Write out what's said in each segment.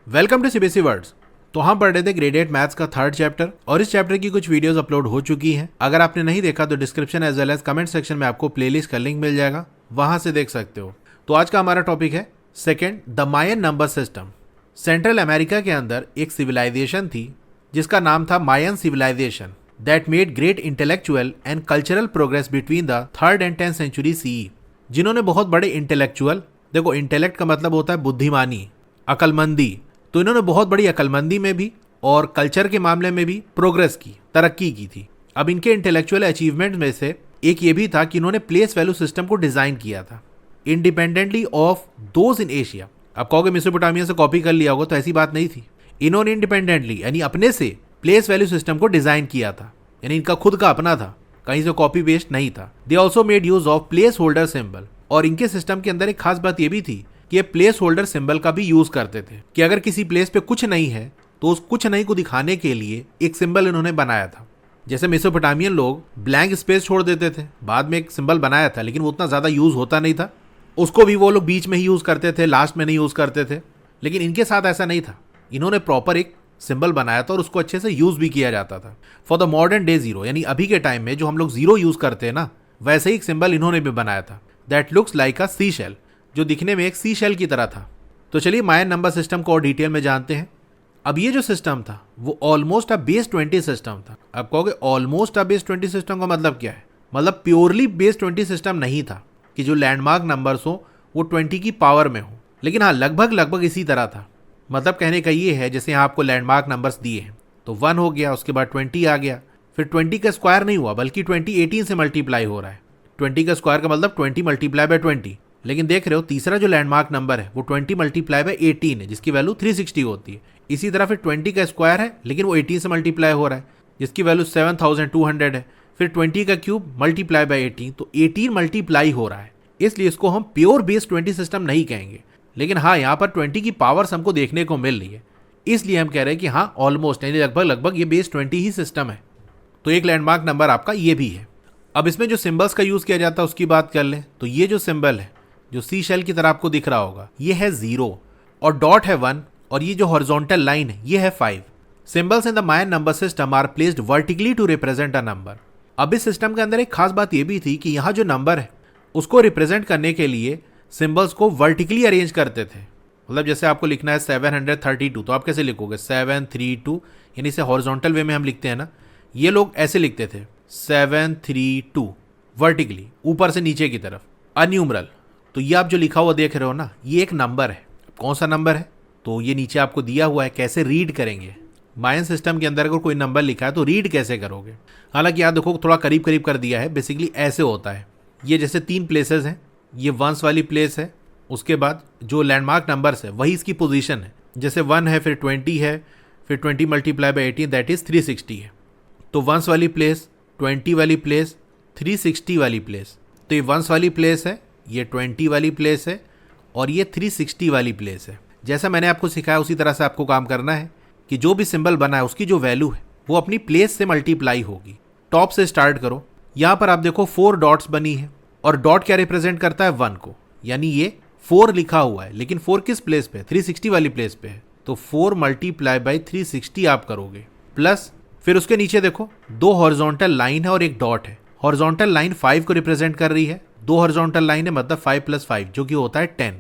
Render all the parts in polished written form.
Welcome to CBSE words. तो हम पढ़ रहे थे ग्रेड 8 मैथ्स का थर्ड चैप्टर और इस चैप्टर की कुछ वीडियोस अपलोड हो चुकी हैं। अगर आपने नहीं देखा तो description as well as comment section में आपको प्लेलिस्ट का लिंक मिल जाएगा, वहां से देख सकते हो। तो आज का हमारा टॉपिक है second, the Mayan number system. Central America के अंदर एक सिविलाइजेशन थी जिसका नाम था Mayan civilisation that made great intellectual and cultural progress between the 3rd and 10th century CE. जिन्होंने बहुत बड़े इंटेलेक्चुअल, देखो इंटेलेक्ट का मतलब होता है बुद्धिमानी, अकलमंदी, तो इन्होंने बहुत बड़ी अकलमंदी में भी और कल्चर के मामले में भी प्रोग्रेस की, तरक्की की थी। अब इनके इंटेलेक्चुअल अचीवमेंट में से एक ये भी था कि इन्होंने प्लेस वैल्यू सिस्टम को डिजाइन किया था independently of those in Asia. अब कहोगे मेसोपोटामिया से कॉपी कर लिया होगा, तो ऐसी बात नहीं थी। इन्होंने इंडिपेंडेंटली यानी अपने से प्लेस वैल्यू सिस्टम को डिजाइन किया था, यानी इनका खुद का अपना था, कहीं से कॉपी पेस्ट नहीं था। They also made use of place holder symbol, और इनके सिस्टम के अंदर एक खास बात यह भी थी कि ये प्लेस होल्डर सिंबल का भी यूज करते थे कि अगर किसी प्लेस पे कुछ नहीं है तो उस कुछ नहीं को दिखाने के लिए एक सिंबल इन्होंने बनाया था। जैसे मेसोपोटामियन लोग ब्लैंक स्पेस छोड़ देते थे, बाद में एक सिंबल बनाया था लेकिन वो उतना ज्यादा यूज होता नहीं था, उसको भी वो लोग बीच में ही यूज करते थे, लास्ट में नहीं यूज करते थे। लेकिन इनके साथ ऐसा नहीं था, इन्होंने प्रॉपर एक सिंबल बनाया था और उसको अच्छे से यूज भी किया जाता था। For the modern day zero, यानी अभी के टाइम में जो हम लोग जीरो यूज करते हैं ना, वैसे ही एक सिंबल इन्होंने भी बनाया था that looks like a sea shell, जो दिखने में एक सी शेल की तरह था। तो चलिए मायन नंबर सिस्टम को और डिटेल में जानते हैं। अब ये जो सिस्टम था वो ऑलमोस्ट अ बेस 20 सिस्टम था। अब कहोगे ऑलमोस्ट अ बेस 20 सिस्टम का मतलब क्या है? मतलब प्योरली बेस 20 सिस्टम नहीं था कि जो लैंडमार्क नंबर्स हो वो 20 की पावर में हो, लेकिन हाँ लगभग इसी तरह था। मतलब कहने का ये है जैसे यहाँ आपको लैंडमार्क नंबर्स दिए हैं तो 1 हो गया, उसके बाद 20 आ गया, फिर 20 का स्क्वायर नहीं हुआ बल्कि 20 18 से मल्टीप्लाई हो रहा है। 20 का स्क्वायर का मतलब 20 मल्टीप्लाई बाय 20। लेकिन देख रहे हो तीसरा जो लैंडमार्क नंबर है वो 20 मल्टीप्लाई बाय 18 है, जिसकी वैल्यू 360 होती है। इसी तरह फिर 20 का स्क्वायर है लेकिन वो 18 से मल्टीप्लाई हो रहा है, जिसकी वैल्यू 7200 है। फिर 20 का क्यूब मल्टीप्लाई बाय 18, तो 18 मल्टीप्लाई हो रहा है, इसलिए इसको हम प्योर बेस 20 सिस्टम नहीं कहेंगे। लेकिन हाँ यहाँ पर 20 की पावर्स हमको देखने को मिल रही है, इसलिए हम कह रहे हैं कि हाँ ऑलमोस्ट यानी लगभग ये बेस 20 ही सिस्टम है। तो एक लैंडमार्क नंबर आपका ये भी है। अब इसमें जो सिंबल्स का यूज किया जाता है उसकी बात कर लें तो ये जो सिंबल है जो सी शेल की तरह आपको दिख रहा होगा ये है 0 और डॉट है 1 और ये जो हॉरिजॉन्टल लाइन है ये है 5। Symbols in the Mayan number system are placed vertically to represent a number. अब इस सिस्टम के अंदर एक खास बात ये भी थी कि यहाँ जो नंबर है उसको रिप्रेजेंट करने के लिए सिंबल्स को वर्टिकली अरेंज करते थे। मतलब जैसे आपको लिखना है 732, तो आप कैसे लिखोगे 732, यानी इसे हॉरिजॉन्टल वे में हम लिखते हैं ना, ये लोग ऐसे लिखते थे 732 वर्टिकली ऊपर से नीचे की तरफ अन्यूमरल। तो ये आप जो लिखा हुआ देख रहे हो ना ये एक नंबर है। कौन सा नंबर है? तो ये नीचे आपको दिया हुआ है, कैसे रीड करेंगे। मायन सिस्टम के अंदर अगर कोई नंबर लिखा है तो रीड कैसे करोगे? हालांकि यहाँ देखो थोड़ा करीब करीब कर दिया है, बेसिकली ऐसे होता है। ये जैसे 3 प्लेसेस हैं, ये वंस वाली प्लेस है, उसके बाद जो लैंडमार्क नंबर्स है वही इसकी पोजीशन है। जैसे 1 है, फिर 20 है, फिर 20 मल्टीप्लाई बाय 18 दैट इज 360 है। तो वंस वाली प्लेस, 20 वाली प्लेस, 360 वाली प्लेस। तो ये वंस वाली प्लेस है, ये 20 वाली प्लेस है और ये 360 वाली प्लेस है। जैसा मैंने आपको सिखाया उसी तरह से आपको काम करना है कि जो भी सिंबल बना है उसकी जो वैल्यू है वो अपनी प्लेस से मल्टीप्लाई होगी। टॉप से स्टार्ट करो। यहाँ पर आप देखो 4 डॉट्स बनी है और डॉट क्या रिप्रेजेंट करता है 1 को, यानी ये 4 लिखा हुआ है, लेकिन 4 किस प्लेस पे? 360 वाली प्लेस पे है। तो 4 मल्टीप्लाई बाई 360 आप करोगे, प्लस फिर उसके नीचे देखो 2 हॉरिजॉन्टल लाइन है और एक डॉट है। हॉरिजॉन्टल लाइन 5 को रिप्रेजेंट कर रही है, 2 हॉरिजॉन्टल लाइन है मतलब 5 + 5 जो कि होता है 10,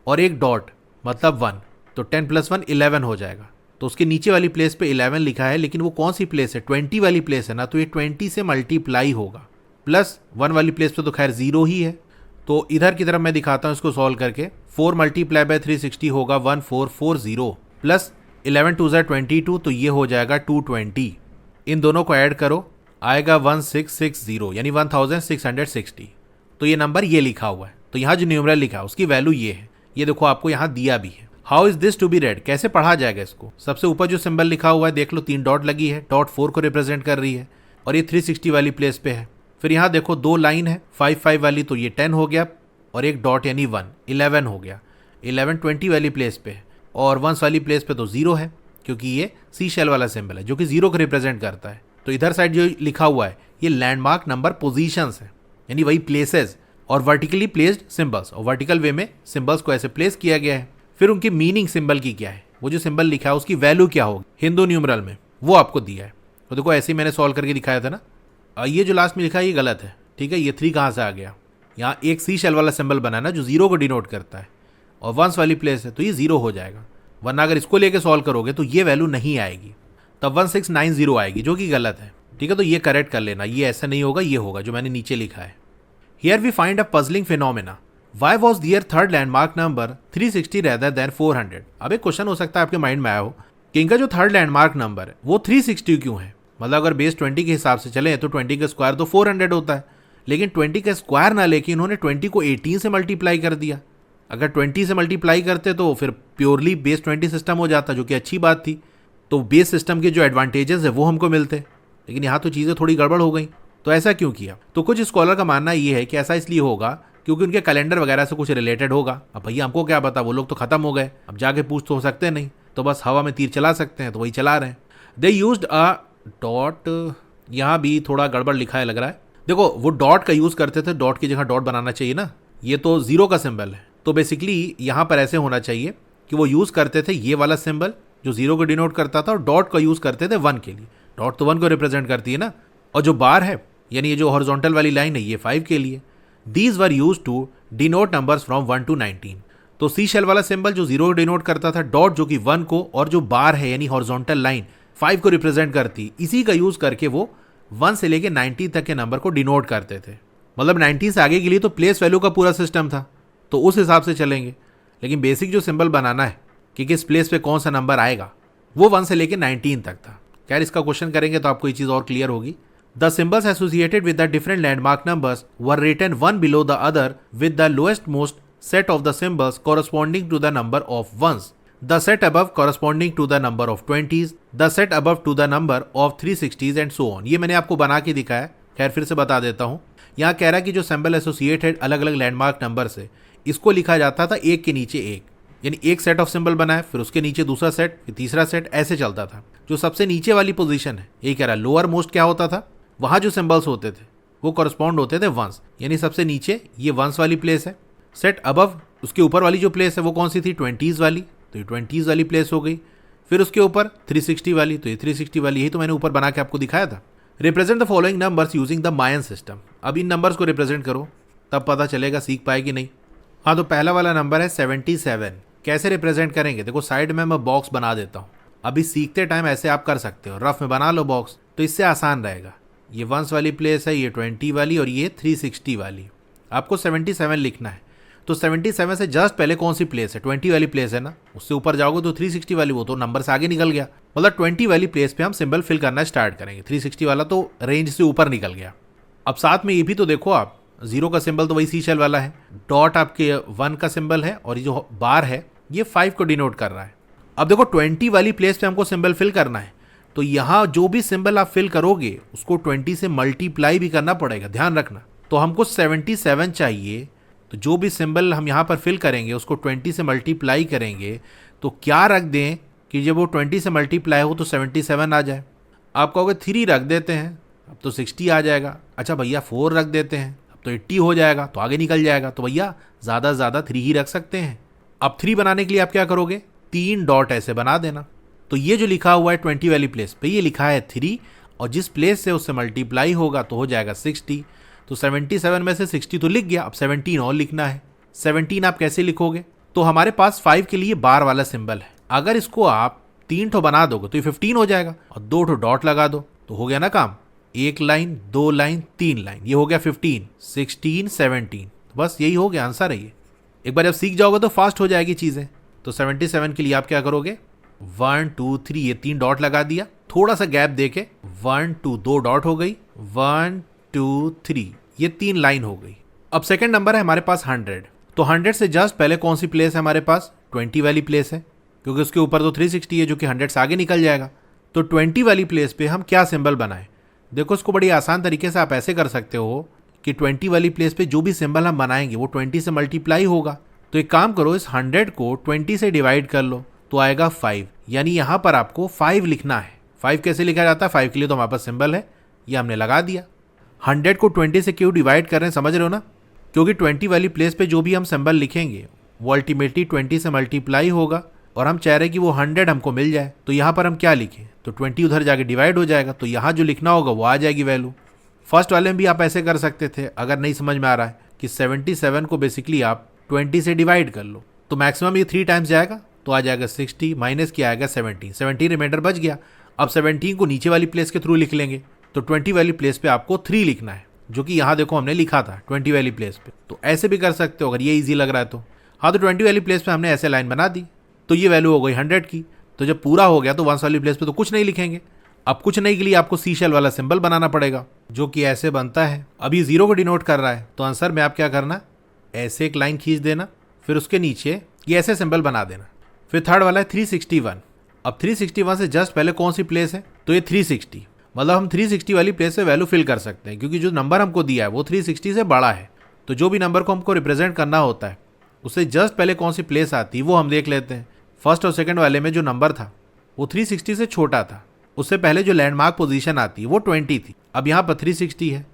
और एक डॉट मतलब 1, तो 10 + 1 11 हो जाएगा। तो उसके नीचे वाली प्लेस पे 11 लिखा है, लेकिन वो कौन सी प्लेस है? 20 वाली प्लेस है ना, तो ये 20 से मल्टीप्लाई होगा। प्लस 1 वाली प्लेस पे तो खैर 0 ही है। तो इधर की तरफ मैं दिखाता हूँ इसको सॉल्व करके। 4 मल्टीप्लाई बाय 360 होगा 1440, प्लस 11 2 ज़ा 22, तो ये हो जाएगा 220। इन दोनों को ऐड करो, आएगा 1660 यानी 1660। तो ये नंबर ये लिखा हुआ है। तो यहाँ जो न्यूमरल लिखा है उसकी वैल्यू ये है। ये देखो आपको यहाँ दिया भी है। How is this to be read? कैसे पढ़ा जाएगा इसको? सबसे ऊपर जो सिंबल लिखा हुआ है देख लो, 3 डॉट लगी है, डॉट 4 को रिप्रेजेंट कर रही है और ये 360 वाली प्लेस पे है। फिर यहाँ देखो 2 लाइन है 5 वाली, तो ये 10 हो गया, और एक डॉट यानी 1 11 हो गया। 11 20 वाली प्लेस पे है और 1 वाली प्लेस पे तो 0 है, क्योंकि ये सी शेल वाला सिंबल है जो कि 0 को रिप्रेजेंट करता है। तो इधर साइड जो लिखा हुआ है ये लैंडमार्क नंबर पोजीशंस है, यानी वही प्लेसेस और वर्टिकली प्लेस्ड सिंबल्स, और वर्टिकल वे में सिंबल्स को ऐसे प्लेस किया गया है। फिर उनकी मीनिंग सिंबल की क्या है वो जो सिंबल लिखा है उसकी वैल्यू क्या होगी हिंदू न्यूमरल में, वो आपको दिया है। तो देखो ऐसे ही मैंने सॉल्व करके दिखाया था ना। ये जो लास्ट में लिखा है ये गलत है, ठीक है। ये 3 कहाँ से आ गया, यहाँ एक सी शेल वाला सिंबल बना ना जो 0 को डिनोट करता है और वंस वाली प्लेस है, तो ये 0 हो जाएगा। वरना अगर इसको लेके सॉल्व करोगे तो ये वैल्यू नहीं आएगी, तब 1690 आएगी, जो कि गलत है, ठीक है। तो ये करेक्ट कर लेना, ये ऐसा नहीं होगा, ये होगा जो मैंने नीचे लिखा है। Here we find a puzzling phenomena, why was there third landmark number 360 rather than 400। अब एक क्वेश्चन हो सकता है आपके माइंड में आया हो कि इनका जो थर्ड लैंडमार्क नंबर है वो 360 क्यों है। मतलब अगर बेस 20 के हिसाब से चले तो 20 का स्क्वायर तो 400 होता है, लेकिन 20 का स्क्वायर ना लेके इन्होंने 20 को 18 से मल्टीप्लाई कर दिया। अगर 20 से मल्टीप्लाई करते तो फिर प्योरली बेस 20 सिस्टम हो जाता, जो कि अच्छी बात थी। तो बेस सिस्टम के जो एडवांटेजेस है वो हमको मिलते, लेकिन यहाँ तो चीज़ें थोड़ी गड़बड़ हो गई। तो ऐसा क्यों किया? तो कुछ स्कॉलर का मानना ये है कि ऐसा इसलिए होगा क्योंकि उनके कैलेंडर वगैरह से कुछ रिलेटेड होगा। अब भैया हमको क्या पता, वो लोग तो खत्म हो गए, अब जाके पूछ तो हो सकते नहीं, तो बस हवा में तीर चला सकते हैं, तो वही चला रहे हैं। दे यूज्ड अ डॉट, यहाँ भी थोड़ा गड़बड़ लिखा है लग रहा है। देखो वो डॉट का यूज़ करते थे, डॉट की जगह डॉट बनाना चाहिए ना, ये तो 0 का सिंबल है। तो बेसिकली यहाँ पर ऐसे होना चाहिए कि वो यूज़ करते थे ये वाला सिंबल जो 0 को डिनोट करता था, और डॉट का यूज़ करते थे 1 के लिए। डॉट तो 1 को रिप्रेजेंट करती है ना, और जो बार है यानी ये जो हॉरिजॉन्टल वाली लाइन है ये 5 के लिए। These were used to denote numbers from 1 to 19। तो सी शेल वाला सिंबल जो 0 को डिनोट करता था, डॉट जो कि 1 को, और जो बार है यानी हॉरिजॉन्टल लाइन 5 को रिप्रेजेंट करती, इसी का यूज करके वो 1 से लेके 90 तक के नंबर को डिनोट करते थे। मतलब 90 से आगे के लिए तो प्लेस वैल्यू का पूरा सिस्टम था, तो उस हिसाब से चलेंगे। लेकिन बेसिक जो सिंबल बनाना है कि किस प्लेस पे कौन सा नंबर आएगा, वो 1 से लेके 19 तक था। खैर इसका क्वेश्चन करेंगे तो आपको ये चीज़ और क्लियर होगी। The symbols associated with the different landmark numbers were written one below the other with the lowest most set of the symbols corresponding to the number of ones, the set above corresponding to the number of 20s, the set above to the number of 360s and so on। ये मैंने आपको बना के दिखाया, खैर फिर से बता देता हूँ। यहाँ कह रहा है कि जो सिंबल एसोसिएटेड अलग अलग लैंडमार्क नंबर से, इसको लिखा जाता था एक के नीचे एक, यानी एक सेट ऑफ सिंबल बनाए, फिर उसके नीचे दूसरा सेट, फिर तीसरा सेट, ऐसे चलता था। जो सबसे नीचे वाली पोजीशन है, ये कह रहा है लोअर मोस्ट क्या होता था, वहाँ जो सिंबल्स होते थे वो कॉरस्पॉन्ड होते थे वंस, यानी सबसे नीचे ये वंस वाली प्लेस है। सेट अबव, उसके ऊपर वाली जो प्लेस है वो कौन सी थी, 20s वाली, तो ये 20s वाली प्लेस हो गई। फिर उसके ऊपर 360 वाली, तो ये 360 वाली, यही तो मैंने ऊपर बना के आपको दिखाया था। Represent the following numbers using the Mayan system. अब इन नंबर्स को रिप्रेजेंट करो, तब पता चलेगा सीख पाए कि नहीं। हाँ, तो पहला वाला नंबर है 77। कैसे रिप्रेजेंट करेंगे, देखो साइड में मैं बॉक्स बना देता हूँ। अभी सीखते टाइम ऐसे आप कर सकते हो, रफ में बना लो बॉक्स, तो इससे आसान रहेगा। ये वंस वाली प्लेस है, ये 20 वाली, और ये 360 वाली। आपको 77 लिखना है, तो 77 से जस्ट पहले कौन सी प्लेस है, 20 वाली प्लेस है ना, उससे ऊपर जाओगे तो 360 वाली, वो तो नंबर से आगे निकल गया। मतलब 20 वाली प्लेस पे हम सिंबल फिल करना स्टार्ट करेंगे, 360 वाला तो रेंज से ऊपर निकल गया। अब साथ में ये भी तो देखो आप, 0 का सिंबल तो वही सी शेल वाला है, डॉट आपके 1 का सिंबल है, और ये जो बार है ये 5 को डिनोट कर रहा है। अब देखो 20 वाली प्लेस पे हमको सिंबल फिल करना है, तो यहाँ जो भी सिंबल आप फिल करोगे उसको 20 से मल्टीप्लाई भी करना पड़ेगा, ध्यान रखना। तो हमको 77 चाहिए, तो जो भी सिंबल हम यहाँ पर फिल करेंगे उसको 20 से मल्टीप्लाई करेंगे, तो क्या रख दें कि जब वो 20 से मल्टीप्लाई हो तो 77 आ जाए। आप कहोगे 3 रख देते हैं, अब तो 60 आ जाएगा। अच्छा भैया 4 रख देते हैं, अब तो 80 हो जाएगा, तो आगे निकल जाएगा। तो भैया ज़्यादा से ज़्यादा 3 ही रख सकते हैं। अब 3 बनाने के लिए आप क्या करोगे, 3 डॉट ऐसे बना देना। तो ये जो लिखा हुआ है 20 वाली प्लेस पे, ये लिखा है 3, और जिस प्लेस से उससे मल्टीप्लाई होगा तो हो जाएगा 60। तो 77 में से 60 तो लिख गया, अब 17 और लिखना है। 17 आप कैसे लिखोगे, तो हमारे पास 5 के लिए बार वाला सिंबल है, अगर इसको आप 3 ठो बना दोगे तो ये 15 हो जाएगा, और 2 ठो डॉट लगा दो तो हो गया ना काम। 1 लाइन, 2 लाइन, 3 लाइन, ये हो गया 15, 16, 17। बस यही हो गया आंसर है ये। एक बार जब सीख जाओगे तो फास्ट हो जाएगी चीज़ें। तो 77 के लिए आप क्या करोगे, 1 2 3, ये 3 डॉट लगा दिया, थोड़ा सा गैप देके 1 2, 2 डॉट हो गई, 1 2 3, ये 3 लाइन हो गई। अब सेकंड नंबर है हमारे पास 100। तो 100 से जस्ट पहले कौन सी प्लेस है हमारे पास, 20 वाली प्लेस है, क्योंकि उसके ऊपर तो 360 है जो कि 100 से आगे निकल जाएगा। तो 20 वाली प्लेस पे हम क्या सिंबल बनाएं, देखो इसको बड़ी आसान तरीके से आप ऐसे कर सकते हो कि 20 वाली प्लेस पे जो भी सिंबल हम बनाएंगे वो 20 से मल्टीप्लाई होगा। तो एक काम करो, इस 100 को 20 से डिवाइड कर लो तो आएगा 5, यानी यहाँ पर आपको 5 लिखना है। 5 कैसे लिखा जाता है, 5 के लिए तो हमारे पास सिंबल है, ये हमने लगा दिया। 100 को 20 से क्यों डिवाइड कर रहे हैं समझ रहे हो ना, क्योंकि 20 वाली प्लेस पे जो भी हम सिंबल लिखेंगे वो अल्टीमेटली 20 से मल्टीप्लाई होगा, और हम चाह रहे हैं कि वो 100 हमको मिल जाए, तो यहाँ पर हम क्या लिखें, तो 20 उधर जाके डिवाइड हो जाएगा, तो यहाँ जो लिखना होगा वो आ जाएगी वैल्यू। फर्स्ट वाले में भी आप ऐसे कर सकते थे, अगर नहीं समझ में आ रहा है कि 77 को बेसिकली आप 20 से डिवाइड कर लो, तो मैक्सिमम ये 3 टाइम्स जाएगा, तो आ जाएगा 60 माइनस क्या आएगा 17 रिमाइंडर बच गया। अब 17 को नीचे वाली प्लेस के थ्रू लिख लेंगे, तो 20 वाली प्लेस पे आपको 3 लिखना है, जो कि यहाँ देखो हमने लिखा था 20 वाली प्लेस पे। तो ऐसे भी कर सकते हो अगर ये ईजी लग रहा है तो। हाँ, तो 20 वाली प्लेस पे हमने ऐसे लाइन बना दी, तो ये वैल्यू हो गई 100 की। तो जब पूरा हो गया तो 1 वाली प्लेस पे तो कुछ नहीं लिखेंगे। अब कुछ नहीं के लिए आपको सी शेल वाला सिंबल बनाना पड़ेगा, जो कि ऐसे बनता है। अभी 0 को डिनोट कर रहा है, तो आंसर में आप क्या करना, ऐसे एक लाइन खींच देना, फिर उसके नीचे ये ऐसे सिंबल बना देना। फिर थर्ड वाला है 361। अब 361 से जस्ट पहले कौन सी प्लेस है, तो ये 360, मतलब हम 360 वाली प्लेस से वैल्यू फिल कर सकते हैं, क्योंकि जो नंबर हमको दिया है वो 360 से बड़ा है। तो जो भी नंबर को हमको रिप्रेजेंट करना होता है उससे जस्ट पहले कौन सी प्लेस आती है वो हम देख लेते हैं। फर्स्ट और सेकंड वाले में जो नंबर था वो 360 से छोटा था, उससे पहले जो लैंडमार्क पोजीशन आती है वो 20 थी। अब यहाँ पर 360 है,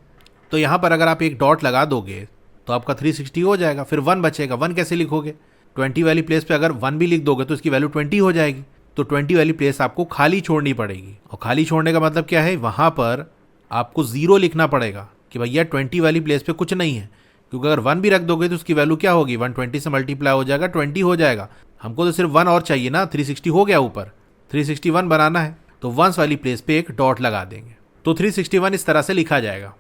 तो यहाँ पर अगर आप एक डॉट लगा दोगे तो आपका 360 हो जाएगा। फिर 1 बचेगा, 1 कैसे लिखोगे, 20 वाली प्लेस पे अगर 1 भी लिख दोगे तो इसकी वैल्यू 20 हो जाएगी। तो 20 वाली प्लेस आपको खाली छोड़नी पड़ेगी, और खाली छोड़ने का मतलब क्या है, वहाँ पर आपको 0 लिखना पड़ेगा कि भैया 20 वाली प्लेस पे कुछ नहीं है, क्योंकि अगर 1 भी रख दोगे तो उसकी वैल्यू क्या होगी, 120 से मल्टीप्लाई हो जाएगा, 20 हो जाएगा। हमको तो सिर्फ 1 और चाहिए ना, 360 हो गया, ऊपर 361 बनाना है, तो 1 वाली प्लेस पे एक डॉट लगा देंगे, तो 361 इस तरह से लिखा जाएगा।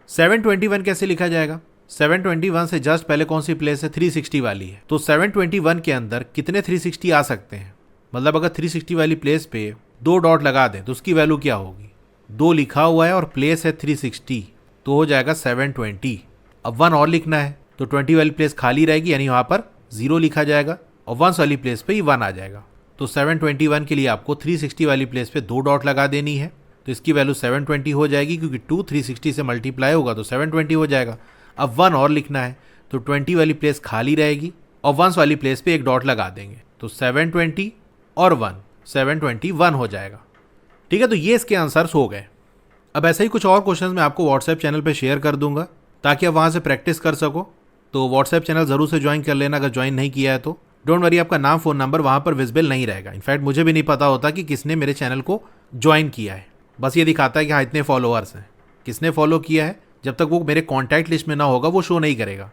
721 कैसे लिखा जाएगा, 721 से जस्ट पहले कौन सी प्लेस है, 360 वाली है, तो 721 के अंदर कितने 360 आ सकते हैं, मतलब अगर 360 वाली प्लेस पे 2 डॉट लगा दें तो उसकी वैल्यू क्या होगी, 2 लिखा हुआ है और प्लेस है 360, तो हो जाएगा 720। अब 1 और लिखना है, तो 20 वाली प्लेस खाली रहेगी, यानी वहाँ पर 0 लिखा जाएगा, और 1 वाली प्लेस पे ही 1 आ जाएगा। तो 721 के लिए आपको 360 वाली प्लेस पे 2 डॉट लगा देनी है, तो इसकी वैल्यू 720 हो जाएगी, क्योंकि 2 360 से मल्टीप्लाई होगा तो 720 हो जाएगा। अब 1 और लिखना है, तो 20 वाली प्लेस खाली रहेगी और 1 वाली प्लेस पे एक डॉट लगा देंगे, तो 720 और 1 721 हो जाएगा। ठीक है, तो ये इसके आंसर्स हो गए। अब ऐसे ही कुछ और क्वेश्चंस मैं आपको व्हाट्सएप चैनल पे शेयर कर दूंगा, ताकि आप वहाँ से प्रैक्टिस कर सको। तो व्हाट्सएप चैनल ज़रूर से ज्वाइन कर लेना, अगर ज्वाइन नहीं किया है तो। डोंट वरी, आपका नाम फ़ोन नंबर वहाँ पर विजिबल नहीं रहेगा। इनफैक्ट मुझे भी नहीं पता होता कि किसने मेरे चैनल को ज्वाइन किया है, बस ये दिखाता है कि हाँ इतने फॉलोअर्स हैं। किसने फॉलो किया है, जब तक वो मेरे कॉन्टैक्ट लिस्ट में ना होगा वो शो नहीं करेगा।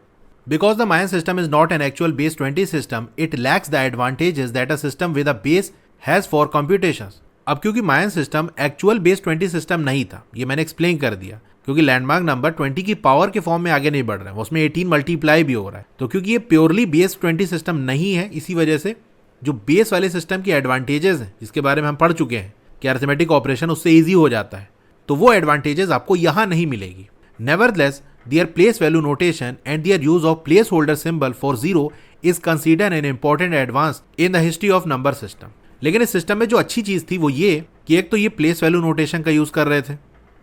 Because the Mayan system is not an actual base 20 system, it lacks the advantages that a system with a base has for computations. अब क्योंकि मायन सिस्टम एक्चुअल बेस 20 सिस्टम नहीं था, ये मैंने एक्सप्लेन कर दिया, क्योंकि लैंडमार्क नंबर 20 की पावर के फॉर्म में आगे नहीं बढ़ रहा है, उसमें 18 मल्टीप्लाई भी हो रहा है। तो क्योंकि ये प्योरली बेस 20 सिस्टम नहीं है, इसी वजह से जो बेस वाले सिस्टम की एडवांटेजेस हैं, जिसके बारे में हम पढ़ चुके हैं कि अरिथमेटिक ऑपरेशन उससे ईजी हो जाता है, तो वो एडवांटेजेस आपको यहाँ नहीं मिलेगी। Nevertheless, their place value notation and their use of placeholder symbol for 0 is considered an important advance in the history of number system. लेकिन इस सिस्टम में जो अच्छी चीज थी वो ये कि एक तो ये प्लेस वैल्यू नोटेशन का यूज कर रहे थे,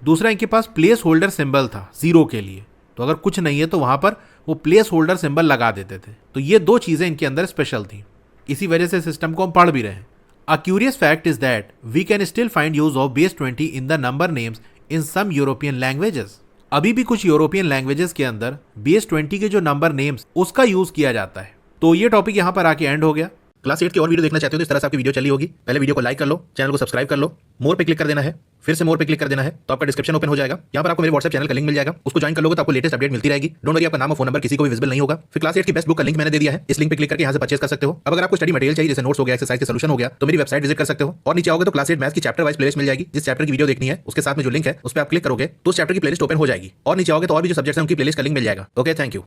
दूसरा इनके पास प्लेस होल्डर सिंबल था 0 के लिए, तो अगर कुछ नहीं है तो वहां पर वो प्लेस होल्डर सिंबल लगा देते थे। तो ये 2 चीजें इनके अंदर स्पेशल थी, इसी वजह से सिस्टम को हम पढ़ भी रहे हैं। A curious fact is that we can still find use of base 20 in the number names in some European languages. अभी भी कुछ यूरोपियन लैंग्वेजेस के अंदर बेस 20 के जो नंबर नेम्स उसका यूज किया जाता है। तो ये टॉपिक यहाँ पर आके एंड हो गया। क्लास 8 की और वीडियो देखना चाहते हो तो इस तरह से आपकी वीडियो चली होगी। पहले वीडियो को लाइक कर लो, चैनल को सब्सक्राइब कर लो, मोर पे क्लिक कर देना है, फिर से मोर पे क्लिक कर देना है, तो आपका डिस्क्रिप्शन ओपन हो जाएगा। यहाँ पर आपको मेरे व्हाट्सएप चैनल का लिंक मिल जाएगा, उसको ज्वाइन कर लोगे तो आपको लेटेस्ट अपडेट मिलती रहेगी। डोंट वरी, आपका नाम और फोन नंबर किसी को भी विजिबल नहीं होगा। फिर क्लास 8 की बेस्ट बुक का लिंक मैंने दे दिया है, इस लिंक पे क्लिक करके यहाँ से परचेज कर सकते हो। अब अगर आपको स्टडी मटेरियल चाहिए, जैसे नोट्स हो गया, एक्सरसाइज के सॉल्यूशन हो गया, तो मेरी वेबसाइट विजिट कर सकते हो। और नीचे आओगे तो क्लास 8 मैथ्स की चैप्टर वाइज प्लेलिस्ट मिल जाएगी। जिस चैप्टर की वीडियो देखनी है उसके साथ में जो लिंक है उस पर आप क्लिक करोगे तो उस चैप्टर की प्लेलिस्ट ओपन हो जाएगी, और नीचे आओगे तो और भी जो सब्जेक्ट्स हैं उनकी प्लेलिस्ट का लिंक मिल जाएगा। Okay, thank you.